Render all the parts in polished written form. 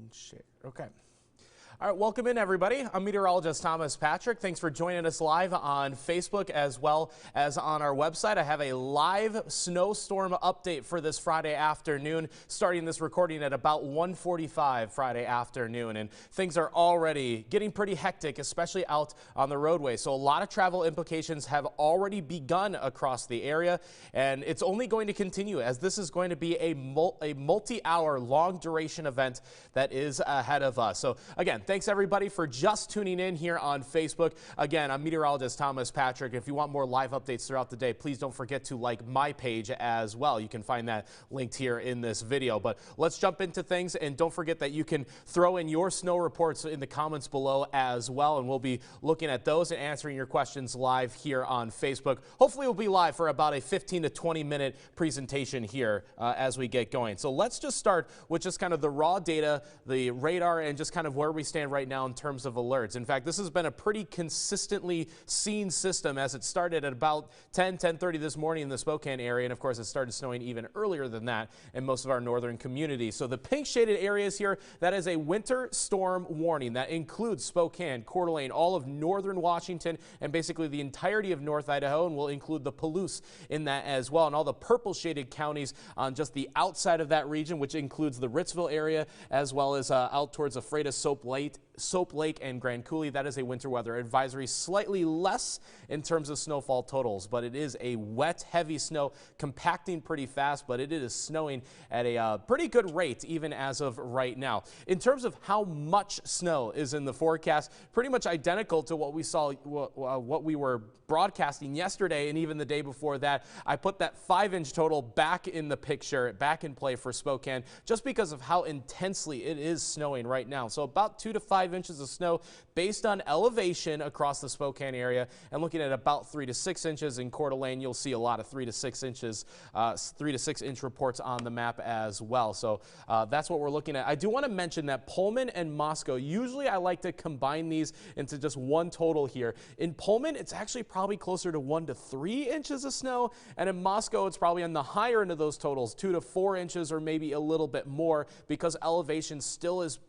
and share. Okay. All right, welcome in everybody. I'm meteorologist Thomas Patrick. Thanks for joining us live on Facebook as well as on our website. I have a live snowstorm update for this Friday afternoon, starting this recording at about 1:45 Friday afternoon. And things are already getting pretty hectic, especially out on the roadway. So a lot of travel implications have already begun across the area, and it's only going to continue as this is going to be a multi-hour long duration event that is ahead of us. So again, thanks everybody for just tuning in here on Facebook. Again, I'm meteorologist Thomas Patrick. If you want more live updates throughout the day, please don't forget to like my page as well. You can find that linked here in this video. But let's jump into things, and don't forget that you can throw in your snow reports in the comments below as well, and we'll be looking at those and answering your questions live here on Facebook. Hopefully we'll be live for about a 15 to 20 minute presentation here as we get going. So let's just start with just kind of the raw data, the radar, and just kind of where we stand right now in terms of alerts. In fact, this has been a pretty consistently seen system as it started at about 10:30 this morning in the Spokane area, and of course it started snowing even earlier than that in most of our northern communities. So the pink shaded areas here, that is a winter storm warning that includes Spokane, Coeur d'Alene, all of northern Washington, and basically the entirety of North Idaho, and we'll include the Palouse in that as well, and all the purple shaded counties on just the outside of that region, which includes the Ritzville area as well as out towards Ephrata, Soap Lake, and Grand Coulee. That is a winter weather advisory, slightly less in terms of snowfall totals, but it is a wet, heavy snow, compacting pretty fast, but it is snowing at a pretty good rate even as of right now. In terms of how much snow is in the forecast, pretty much identical to what we saw, what we were broadcasting yesterday and even the day before that. I put that 5-inch total back in the picture, back in play for Spokane, just because of how intensely it is snowing right now. So about 2 to 5 inches of snow based on elevation across the Spokane area, and looking at about 3 to 6 inches in Coeur d'Alene. You'll see a lot of 3 to 6 inches, 3 to 6 inch reports on the map as well. So that's what we're looking at. I do want to mention that Pullman and Moscow, usually I like to combine these into just one total here. In Pullman, it's actually probably closer to 1 to 3 inches of snow, and in Moscow, it's probably on the higher end of those totals, 2 to 4 inches or maybe a little bit more, because elevation still is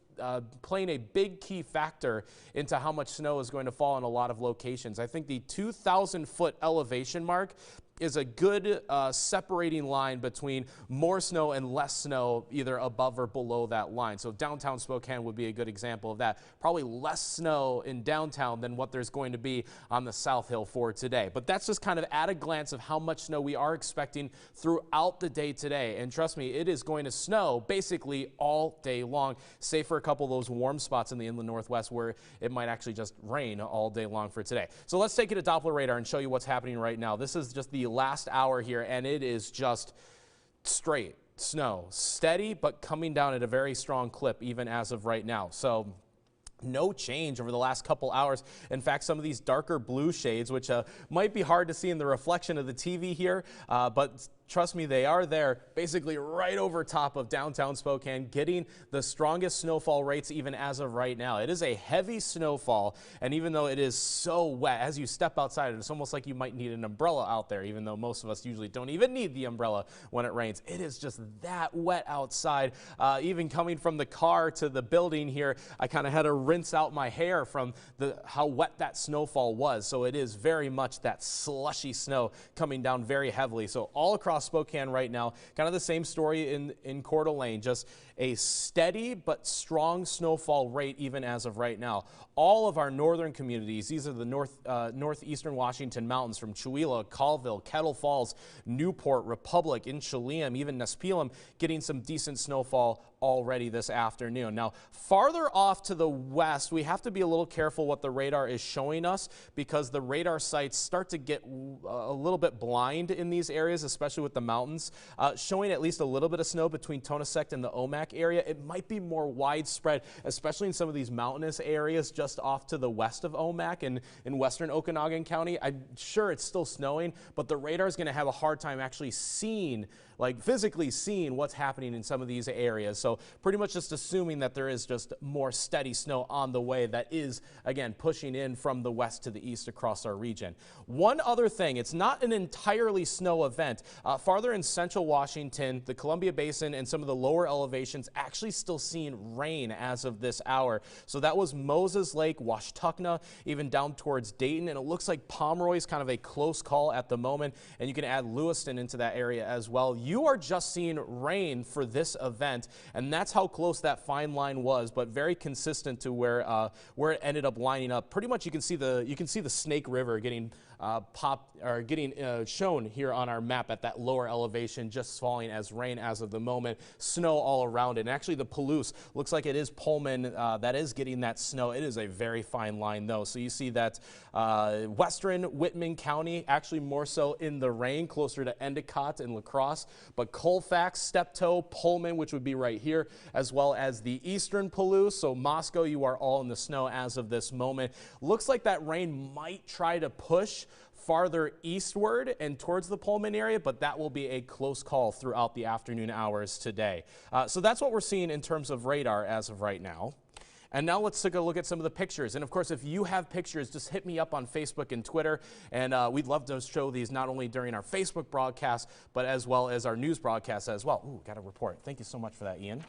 playing a big key factor into how much snow is going to fall in a lot of locations. I think the 2,000-foot elevation mark is a good separating line between more snow and less snow, either above or below that line. So downtown Spokane would be a good example of that. Probably less snow in downtown than what there's going to be on the South Hill for today. But that's just kind of at a glance of how much snow we are expecting throughout the day today. And trust me, it is going to snow basically all day long, save for a couple of those warm spots in the inland northwest where it might actually just rain all day long for today. So let's take it to Doppler radar and show you what's happening right now. This is just the last hour here, and it is just straight snow, steady but coming down at a very strong clip even as of right now. So no change over the last couple hours. In fact, some of these darker blue shades, which might be hard to see in the reflection of the TV here, but trust me, they are there, basically right over top of downtown Spokane, getting the strongest snowfall rates even as of right now. It is a heavy snowfall, and even though it is so wet, as you step outside, it's almost like you might need an umbrella out there, even though most of us usually don't even need the umbrella when it rains. It is just that wet outside. Even coming from the car to the building here, I kind of had to rinse out my hair from how wet that snowfall was. So it is very much that slushy snow coming down very heavily. So all across Spokane right now, kind of the same story in Coeur d'Alene, just a steady but strong snowfall rate even as of right now. All of our northern communities, these are the northeastern Washington mountains from Chewelah, Colville, Kettle Falls, Newport, Republic, in Chelan, even Nespelem, getting some decent snowfall already this afternoon. Now, farther off to the west, we have to be a little careful what the radar is showing us, because the radar sites start to get a little bit blind in these areas, especially with the mountains. Showing at least a little bit of snow between Tonisect and the Omak area. It might be more widespread, especially in some of these mountainous areas just off to the west of Omak and in western Okanagan County. I'm sure it's still snowing, but the radar is going to have a hard time actually seeing like physically seeing what's happening in some of these areas. So pretty much just assuming that there is just more steady snow on the way that is, again, pushing in from the west to the east across our region. One other thing, it's not an entirely snow event. Farther in central Washington, the Columbia Basin and some of the lower elevations actually still seeing rain as of this hour. So that was Moses Lake, Washtenaw, even down towards Dayton, and it looks like Pomeroy is kind of a close call at the moment, and you can add Lewiston into that area as well. You are just seeing rain for this event, and that's how close that fine line was, but very consistent to where it ended up lining up. Pretty much you can see the Snake River getting shown here on our map at that lower elevation, just falling as rain as of the moment. Snow all around it. And actually the Palouse looks like it is Pullman that is getting that snow. It is a very fine line though. So you see that western Whitman County actually more so in the rain, closer to Endicott and La Crosse, but Colfax, Steptoe, Pullman, which would be right here, as well as the eastern Palouse. So Moscow, you are all in the snow as of this moment. Looks like that rain might try to push farther eastward and towards the Pullman area, but that will be a close call throughout the afternoon hours today. So that's what we're seeing in terms of radar as of right now. And now let's take a look at some of the pictures. And of course, if you have pictures, just hit me up on Facebook and Twitter. And we'd love to show these not only during our Facebook broadcast, but as well as our news broadcast as well. Ooh, got a report. Thank you so much for that, Ian.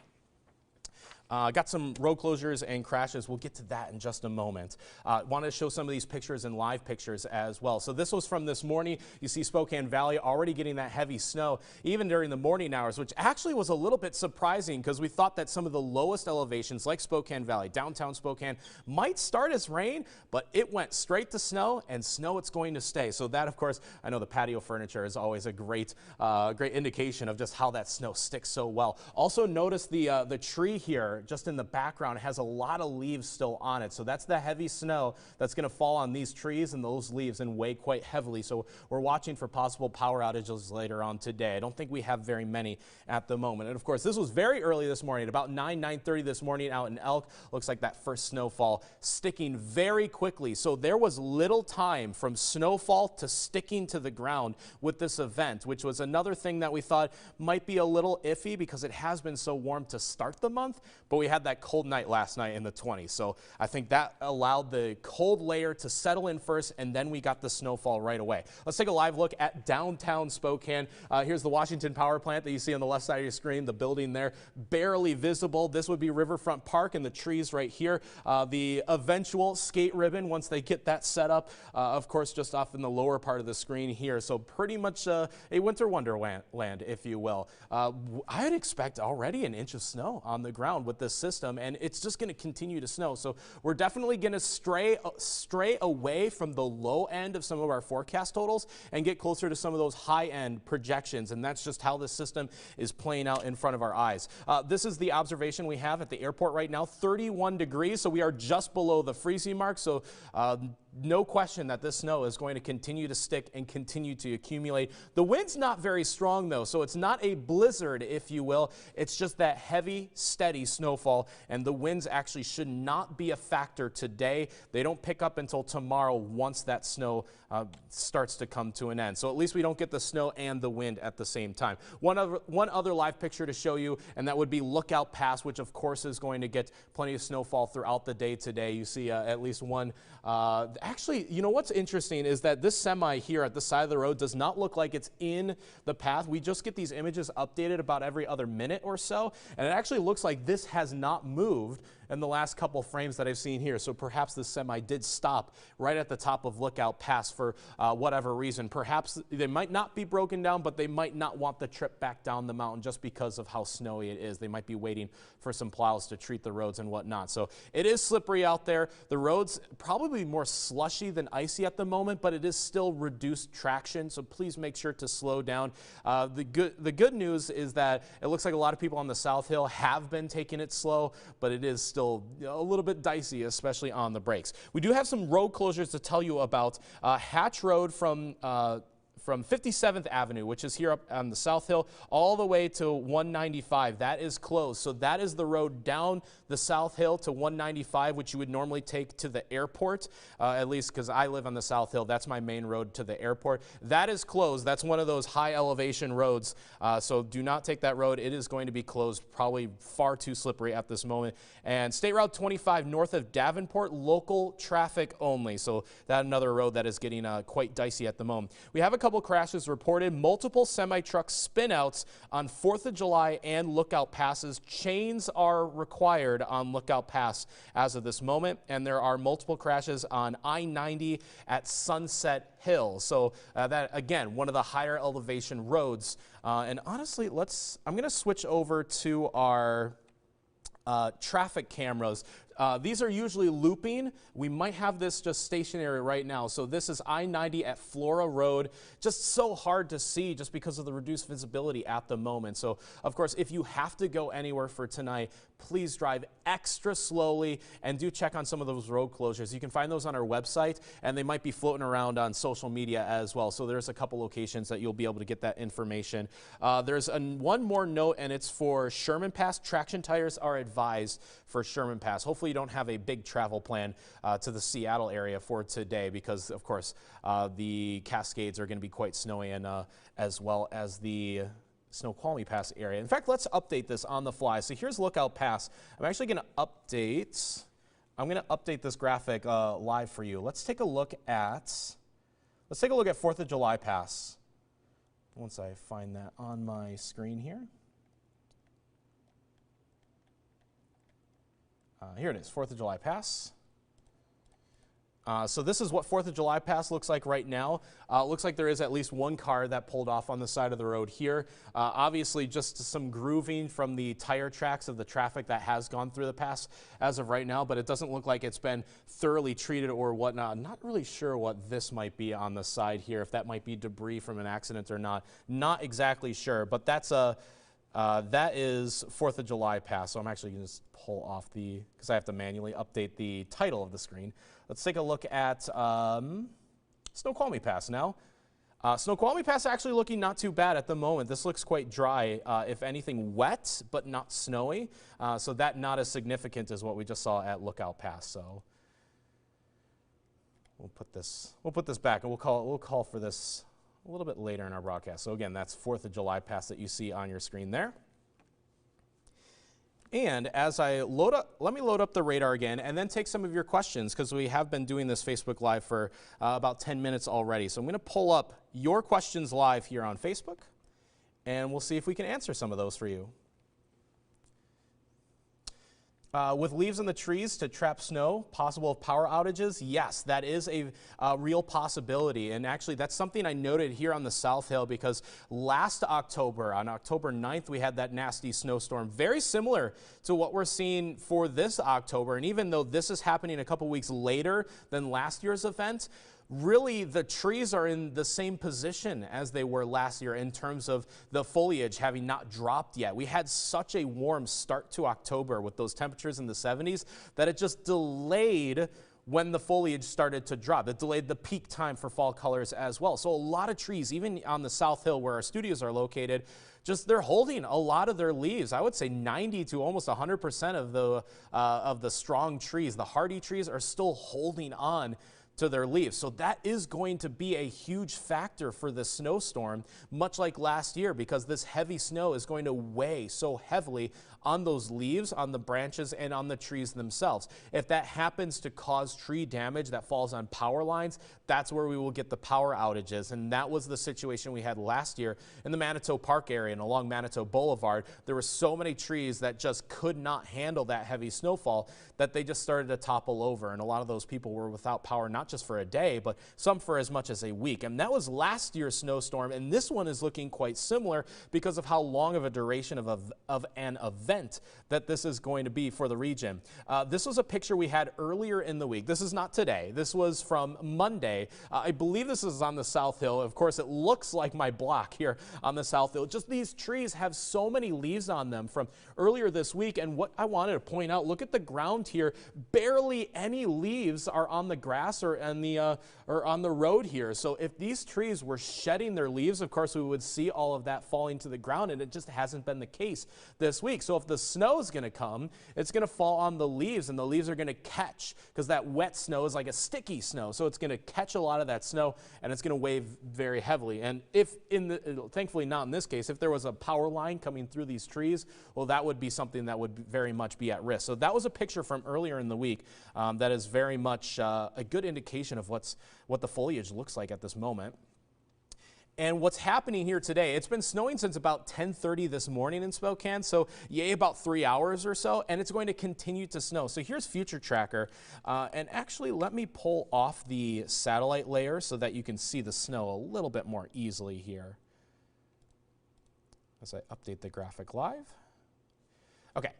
Got some road closures and crashes. We'll get to that in just a moment. Wanted to show some of these pictures and live pictures as well. So this was from this morning. You see Spokane Valley already getting that heavy snow, even during the morning hours, which actually was a little bit surprising because we thought that some of the lowest elevations like Spokane Valley, downtown Spokane, might start as rain, but it went straight to snow, and snow it's going to stay. So that, of course, I know the patio furniture is always a great indication of just how that snow sticks so well. Also notice the tree here just in the background has a lot of leaves still on it. So that's the heavy snow that's going to fall on these trees and those leaves and weigh quite heavily. So we're watching for possible power outages later on today. I don't think we have very many at the moment. And of course, this was very early this morning, about 9:30 this morning out in Elk. Looks like that first snowfall sticking very quickly. So there was little time from snowfall to sticking to the ground with this event, which was another thing that we thought might be a little iffy because it has been so warm to start the month, but we had that cold night last night in the 20s. So I think that allowed the cold layer to settle in first, and then we got the snowfall right away. Let's take a live look at downtown Spokane. Here's the Washington Power Plant that you see on the left side of your screen, the building there, barely visible. This would be Riverfront Park and the trees right here. The eventual skate ribbon, once they get that set up, of course, just off in the lower part of the screen here. So pretty much a winter wonderland, if you will. I would expect already an inch of snow on the ground with this system, and it's just going to continue to snow. So we're definitely going to stray away from the low end of some of our forecast totals and get closer to some of those high-end projections, and that's just how this system is playing out in front of our eyes. This is the observation we have at the airport right now, 31 degrees, so we are just below the freezing mark. So no question that this snow is going to continue to stick and continue to accumulate. The wind's not very strong though, so it's not a blizzard, if you will. It's just that heavy, steady snowfall, and the winds actually should not be a factor today. They don't pick up until tomorrow once that snow starts to come to an end. So at least we don't get the snow and the wind at the same time. One other live picture to show you, and that would be Lookout Pass, which of course is going to get plenty of snowfall throughout the day today. You see at least one. Actually, you know what's interesting is that this semi here at the side of the road does not look like it's in the path. We just get these images updated about every other minute or so, and it actually looks like this has not moved in the last couple frames that I've seen here. So perhaps the semi did stop right at the top of Lookout Pass for whatever reason. Perhaps they might not be broken down, but they might not want the trip back down the mountain just because of how snowy it is. They might be waiting for some plows to treat the roads and whatnot. So it is slippery out there. The roads probably more slushy than icy at the moment, but it is still reduced traction. So please make sure to slow down. The good news is that it looks like a lot of people on the South Hill have been taking it slow, but it is still a little bit dicey, especially on the brakes. We do have some road closures to tell you about. Hatch Road from from 57th Avenue, which is here up on the South Hill, all the way to 195. That is closed. So that is the road down the South Hill to 195, which you would normally take to the airport, at least because I live on the South Hill. That's my main road to the airport. That is closed. That's one of those high elevation roads. So do not take that road. It is going to be closed, probably far too slippery at this moment. And State Route 25 north of Davenport, local traffic only. So that's another road that is getting quite dicey at the moment. We have a couple crashes reported, multiple semi-truck spinouts on 4th of July and Lookout passes. Chains are required on Lookout Pass as of this moment, and there are multiple crashes on I-90 at Sunset Hill. So that, again, one of the higher elevation roads. And honestly, I'm going to switch over to our traffic cameras. These are usually looping. We might have this just stationary right now. So this is I-90 at Flora Road. Just so hard to see just because of the reduced visibility at the moment. So, of course, if you have to go anywhere for tonight, please drive extra slowly and do check on some of those road closures. You can find those on our website, and they might be floating around on social media as well. So there's a couple locations that you'll be able to get that information. There's one more note, and it's for Sherman Pass. Traction tires are advised for Sherman Pass. Hopefully you don't have a big travel plan to the Seattle area for today because, of course, the Cascades are going to be quite snowy, and as well as the Snoqualmie Pass area. In fact, let's update this on the fly. So here's Lookout Pass. I'm actually going to update this graphic live for you. Let's take a look at 4th of July Pass. Once I find that on my screen here. Here it is, 4th of July Pass. So this is what 4th of July Pass looks like right now. Looks like there is at least one car that pulled off on the side of the road here. Obviously just some grooving from the tire tracks of the traffic that has gone through the pass as of right now, but it doesn't look like it's been thoroughly treated or whatnot. I'm not really sure what this might be on the side here, if that might be debris from an accident or not. Not exactly sure, but that is 4th of July Pass. So I'm actually going to just pull off because I have to manually update the title of the screen. Let's take a look at Snoqualmie Pass now. Snoqualmie Pass actually looking not too bad at the moment. This looks quite dry, if anything wet, but not snowy. So that not as significant as what we just saw at Lookout Pass. So we'll put this back, and we'll call for this a little bit later in our broadcast. So again, that's 4th of July Pass that you see on your screen there. And as I let me load up the radar again and then take some of your questions, because we have been doing this Facebook Live for about 10 minutes already. So I'm going to pull up your questions live here on Facebook, and we'll see if we can answer some of those for you. With leaves in the trees to trap snow, possible power outages? Yes, that is a real possibility. And actually, that's something I noted here on the South Hill, because last October, on October 9th, we had that nasty snowstorm, very similar to what we're seeing for this October. And even though this is happening a couple weeks later than last year's event, really, the trees are in the same position as they were last year in terms of the foliage having not dropped yet. We had such a warm start to October with those temperatures in the 70s that it just delayed when the foliage started to drop. It delayed the peak time for fall colors as well. So a lot of trees, even on the South Hill where our studios are located, they're holding a lot of their leaves. I would say 90 to almost 100% of the strong trees, the hardy trees, are still holding on to their leaves. So that is going to be a huge factor for the snowstorm, much like last year, because this heavy snow is going to weigh so heavily on those leaves, on the branches, and on the trees themselves. If that happens to cause tree damage that falls on power lines, that's where we will get the power outages. And that was the situation we had last year in the Manitou Park area and along Manitou Boulevard. There were so many trees that just could not handle that heavy snowfall that they just started to topple over. And a lot of those people were without power, not just for a day, but some for as much as a week. And that was last year's snowstorm. And this one is looking quite similar because of how long of a duration of an event that this is going to be for the region. This was a picture we had earlier in the week. This is not today. This was from Monday. I believe this is on the South Hill. Of course, it looks like my block here on the South Hill. Just these trees have so many leaves on them from earlier this week. And what I wanted to point out, look at the ground here. Barely any leaves are on the grass or on the or on the road here. So if these trees were shedding their leaves, of course we would see all of that falling to the ground, and it just hasn't been the case this week. So if the snow is going to come, it's going to fall on the leaves, and the leaves are going to catch, because that wet snow is like a sticky snow. So it's going to catch a lot of that snow, and it's going to weigh very heavily. And if thankfully not in this case, if there was a power line coming through these trees, well, that would be something that would very much be at risk. So that was a picture from earlier in the week that is very much a good indication of what the foliage looks like at this moment. And what's happening here today, it's been snowing since about 10:30 this morning in Spokane, so yay, about 3 hours or so, and it's going to continue to snow. So here's Future Tracker, and actually let me pull off the satellite layer so that you can see the snow a little bit more easily here as I update the graphic live. Okay.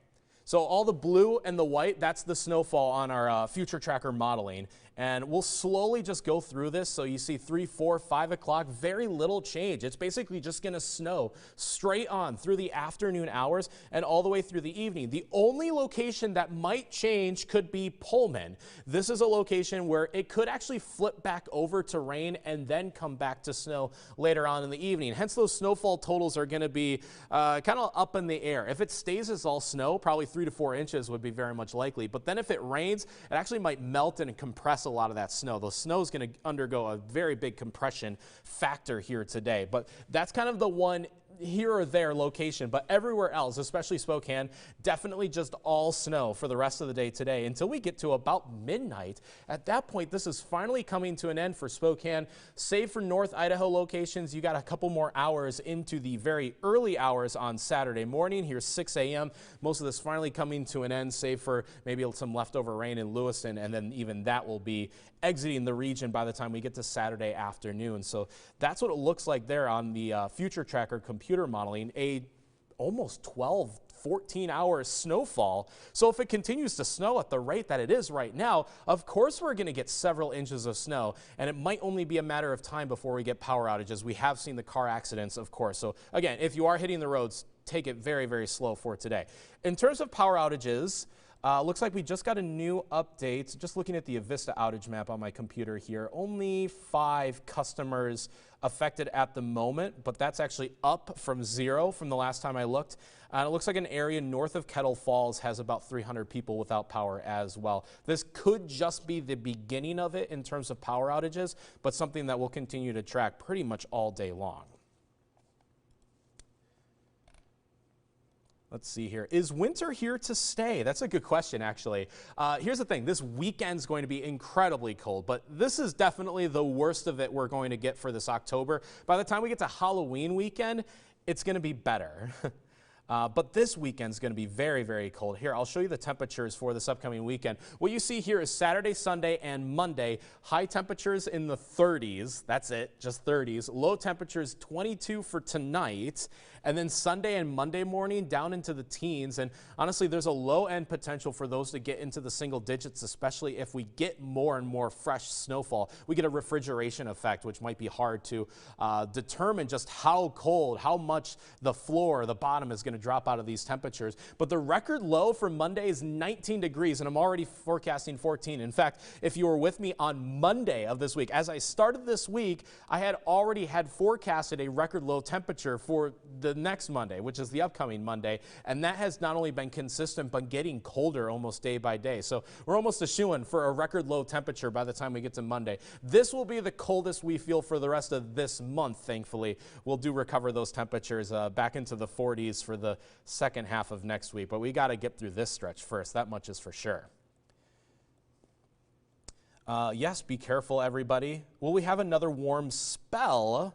So all the blue and the white, that's the snowfall on our Future Tracker modeling. And we'll slowly just go through this. So you see 3, 4, 5 o'clock, very little change. It's basically just going to snow straight on through the afternoon hours and all the way through the evening. The only location that might change could be Pullman. This is a location where it could actually flip back over to rain and then come back to snow later on in the evening. Hence, those snowfall totals are going to be kind of up in the air. If it stays as all snow, probably 3 to 4 inches would be very much likely. But then if it rains, it actually might melt and compress a lot of that snow. The snow is going to undergo a very big compression factor here today. But that's kind of the one here or there location, but everywhere else, especially Spokane, definitely just all snow for the rest of the day today until we get to about midnight. At that point, this is finally coming to an end for Spokane. Save for North Idaho locations, you got a couple more hours into the very early hours on Saturday morning. Here's 6 a.m. Most of this finally coming to an end, save for maybe some leftover rain in Lewiston, and then even that will be exiting the region by the time we get to Saturday afternoon. So that's what it looks like there on the Future Tracker computer modeling, a almost 12, 14 hour snowfall. So if it continues to snow at the rate that it is right now, of course we're going to get several inches of snow, and it might only be a matter of time before we get power outages. We have seen the car accidents, of course. So again, if you are hitting the roads, take it very, very slow for today. In terms of power outages, looks like we just got a new update. Just looking at the Avista outage map on my computer here, only 5 customers affected at the moment, but that's actually up from 0 from the last time I looked. And it looks like an area north of Kettle Falls has about 300 people without power as well. This could just be the beginning of it in terms of power outages, but something that we'll continue to track pretty much all day long. Let's see here. Is winter here to stay? That's a good question, actually. Here's the thing. This weekend's going to be incredibly cold, but this is definitely the worst of it we're going to get for this October. By the time we get to Halloween weekend, it's going to be better. But this weekend's going to be very, very cold. Here, I'll show you the temperatures for this upcoming weekend. What you see here is Saturday, Sunday, and Monday. High temperatures in the 30s. That's it, just 30s. Low temperatures 22 for tonight. And then Sunday and Monday morning down into the teens. And honestly, there's a low end potential for those to get into the single digits, especially if we get more and more fresh snowfall. We get a refrigeration effect, which might be hard to determine just how cold, how much the floor, the bottom is going to drop out of these temperatures. But the record low for Monday is 19 degrees, and I'm already forecasting 14. In fact, if you were with me on Monday of this week, as I started this week, I had already forecasted a record low temperature for the next Monday, which is the upcoming Monday, and that has not only been consistent but getting colder almost day by day. So we're almost a shoo-in for a record low temperature by the time we get to Monday. This will be the coldest we feel for the rest of this month, thankfully. We'll recover those temperatures back into the 40s for the second half of next week, but we got to get through this stretch first. That much is for sure. Yes, be careful, everybody. Will we have another warm spell?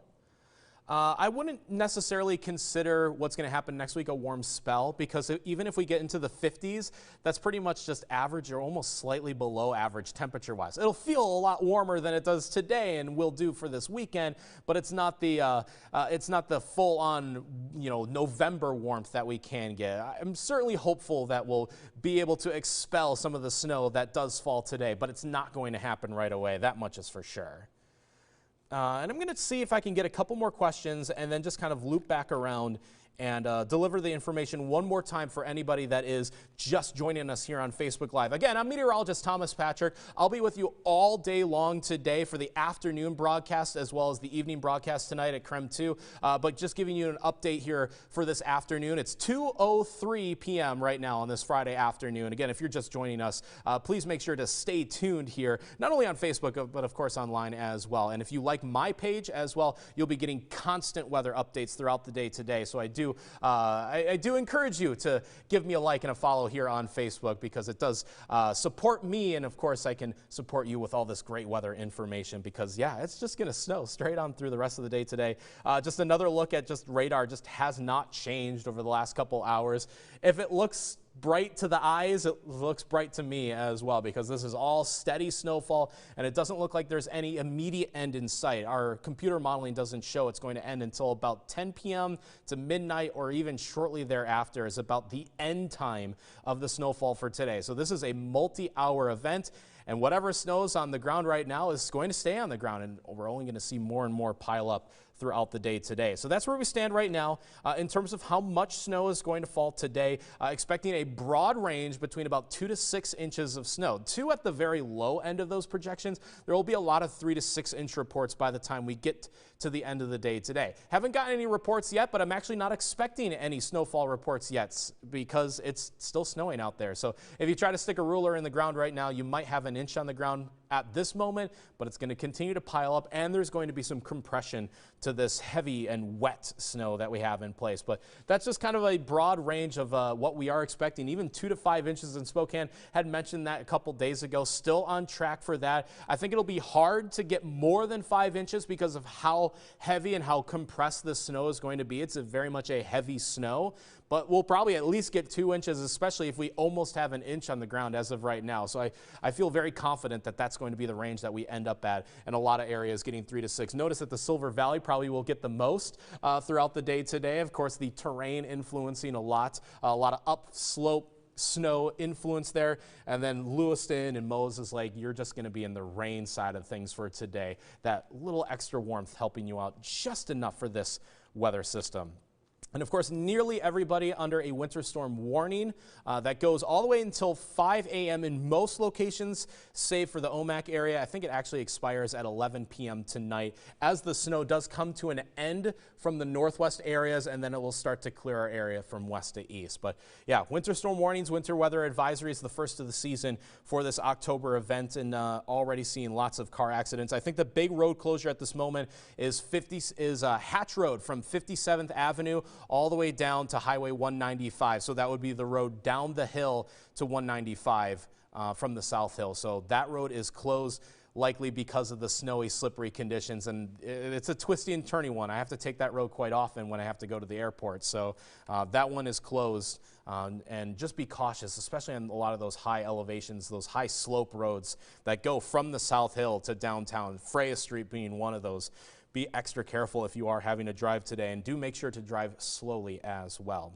I wouldn't necessarily consider what's going to happen next week a warm spell, because even if we get into the 50s, that's pretty much just average or almost slightly below average temperature-wise. It'll feel a lot warmer than it does today and will do for this weekend, but it's not the full-on, November warmth that we can get. I'm certainly hopeful that we'll be able to expel some of the snow that does fall today, but it's not going to happen right away. That much is for sure. And I'm going to see if I can get a couple more questions and then just kind of loop back around and deliver the information one more time for anybody that is just joining us here on Facebook Live. Again, I'm meteorologist Thomas Patrick. I'll be with you all day long today for the afternoon broadcast as well as the evening broadcast tonight at KREM 2. But just giving you an update here for this afternoon. It's 2:03 p.m. right now on this Friday afternoon. Again, if you're just joining us, please make sure to stay tuned here, not only on Facebook, but of course online as well. And if you like my page as well, you'll be getting constant weather updates throughout the day today. So I do encourage you to give me a like and a follow here on Facebook, because it does support me, and of course I can support you with all this great weather information, because yeah, it's just going to snow straight on through the rest of the day today. Just another look at just radar just has not changed over the last couple hours. If it looks bright to the eyes, it looks bright to me as well, because this is all steady snowfall and it doesn't look like there's any immediate end in sight. Our computer modeling doesn't show it's going to end until about 10 p.m. to midnight, or even shortly thereafter is about the end time of the snowfall for today. So this is a multi-hour event, and whatever snows on the ground right now is going to stay on the ground, and we're only going to see more and more pile up throughout the day today. So that's where we stand right now in terms of how much snow is going to fall today. Expecting a broad range between about 2 to 6 inches of snow. 2 at the very low end of those projections. There will be a lot of 3 to 6 inch reports by the time we get to the end of the day today. Haven't gotten any reports yet, but I'm actually not expecting any snowfall reports yet, because it's still snowing out there. So if you try to stick a ruler in the ground right now, you might have an inch on the ground at this moment, but it's going to continue to pile up, and there's going to be some compression to this heavy and wet snow that we have in place. But that's just kind of a broad range of what we are expecting. Even 2 to 5 inches in Spokane. Had mentioned that a couple days ago. Still on track for that. I think it'll be hard to get more than 5 inches because of how heavy and how compressed this snow is going to be. It's very much a heavy snow, but we'll probably at least get 2 inches, especially if we almost have an inch on the ground as of right now. So I feel very confident that that's going to be the range that we end up at, and a lot of areas getting 3 to 6. Notice that the Silver Valley probably will get the most throughout the day today. Of course, the terrain influencing a lot of upslope snow influence there, and then Lewiston and Moses Lake, you're just going to be in the rain side of things for today. That little extra warmth helping you out just enough for this weather system. And of course, nearly everybody under a winter storm warning that goes all the way until 5 a.m. in most locations, save for the Omak area. I think it actually expires at 11 p.m. tonight, as the snow does come to an end from the northwest areas, and then it will start to clear our area from west to east. But yeah, winter storm warnings, winter weather advisories, the first of the season for this October event, and already seeing lots of car accidents. I think the big road closure at this moment is Hatch Road from 57th Avenue all the way down to Highway 195. So that would be the road down the hill to 195 from the South Hill. So that road is closed, likely because of the snowy, slippery conditions, and it's a twisty and turny one. I have to take that road quite often when I have to go to the airport. So that one is closed, and just be cautious, especially on a lot of those high elevations, those high slope roads that go from the South Hill to downtown, Freya Street being one of those. Be extra careful if you are having to drive today, and do make sure to drive slowly as well.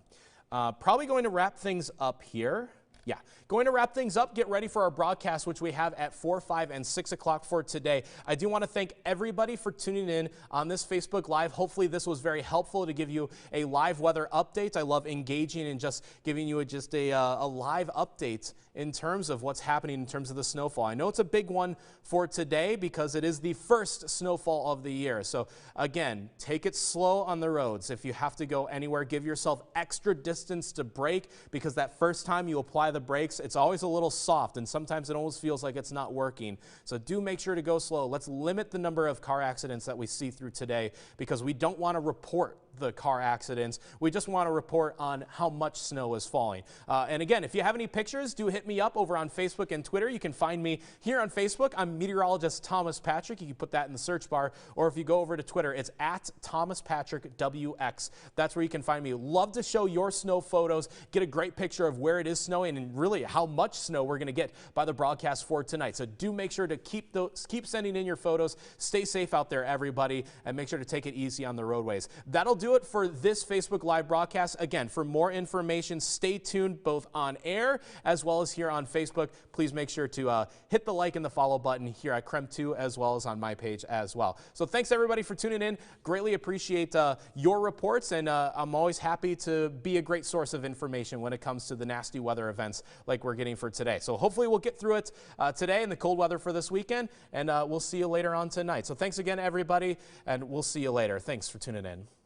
Probably going to wrap things up here. Yeah, going to wrap things up. Get ready for our broadcast, which we have at 4, 5, and 6 o'clock for today. I do want to thank everybody for tuning in on this Facebook Live. Hopefully this was very helpful to give you a live weather update. I love engaging and just giving you just a live update in terms of what's happening in terms of the snowfall. I know it's a big one for today because it is the first snowfall of the year. So again, take it slow on the roads. If you have to go anywhere, give yourself extra distance to brake, because that first time you apply the brakes, it's always a little soft, and sometimes it almost feels like it's not working. So do make sure to go slow. Let's limit the number of car accidents that we see through today, because we don't want to report the car accidents. We just want to report on how much snow is falling. And again, if you have any pictures, do hit me up over on Facebook and Twitter. You can find me here on Facebook. I'm meteorologist Thomas Patrick. You can put that in the search bar, or if you go over to Twitter, it's at Thomas Patrick WX. That's where you can find me. Love to show your snow photos, get a great picture of where it is snowing and really how much snow we're going to get by the broadcast for tonight. So do make sure to keep sending in your photos. Stay safe out there, everybody, and make sure to take it easy on the roadways. That'll do it for this Facebook Live broadcast. Again, for more information, stay tuned both on air as well as here on Facebook. Please make sure to hit the like and the follow button here at KREM 2 as well as on my page as well. So thanks everybody for tuning in. Greatly appreciate your reports, and I'm always happy to be a great source of information when it comes to the nasty weather events like we're getting for today. So hopefully we'll get through it today and the cold weather for this weekend, and we'll see you later on tonight. So thanks again, everybody, and we'll see you later. Thanks for tuning in.